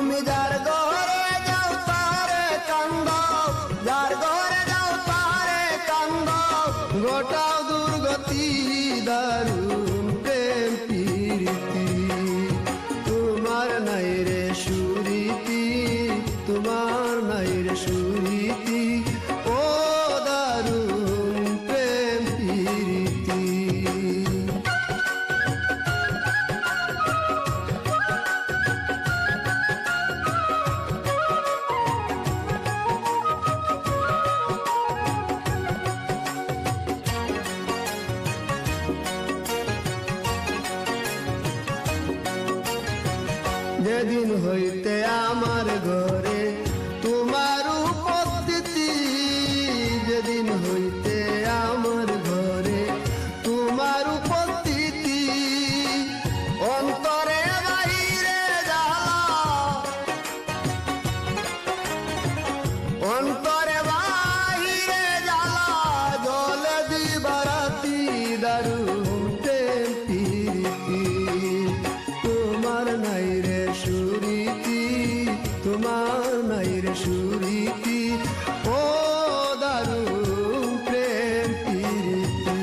তুমি যার ঘরে যাও তারে কান্দ, যার ঘরে যাও তারে কান্দ, গোটাও দুর্গতি দারুণ প্রেম প্রীতি। তোমার নাই রে সুরীতি, তোমার নাই রে সুরীতি, ও দারুণ প্রেম প্রীতি। যেদিন হইতে আমার ঘরে তোমার উপস্থিতি, যেদিন হইতে আমার ঘরে তোমার উপস্থিতি, অন্তরে বাহিরে জ্বালা, অন্তরে বাহিরে জ্বালা, জলে দিবারাতি দারুণ প্রেম প্রীতি। তোমার নাই রে সুরীতি, তোমার নাই রে সুরীতি, ও দারুণ প্রেম প্রীতি।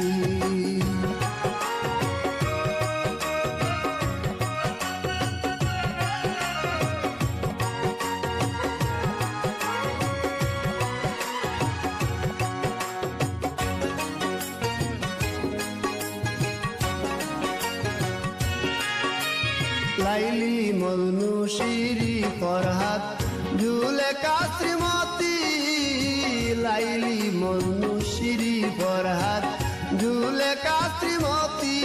লাইলি মজনু শিরি ফরহাদ জুলেখা শ্রীমতী, লাইলি মজনু শিরি ফরহাদ জুলেখা শ্রীমতী,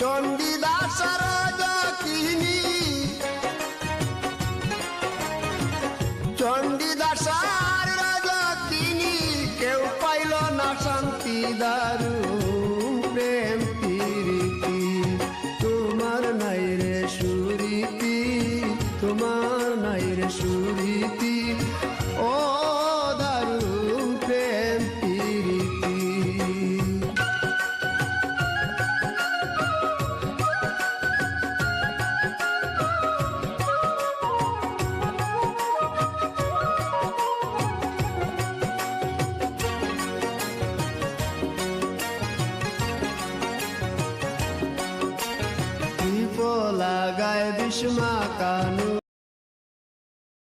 চণ্ডীদাস রাজকিনী, চণ্ডীদাস রাজকিনী, কেউ পাইল না শান্তি দারুণ প্রেম প্রীতি। তোমার নাই রে সুরীতি, তোমার নাই রে সুরীতি, ও দারুণ প্রেম প্রীতি। লাগায় বিষ্মা কান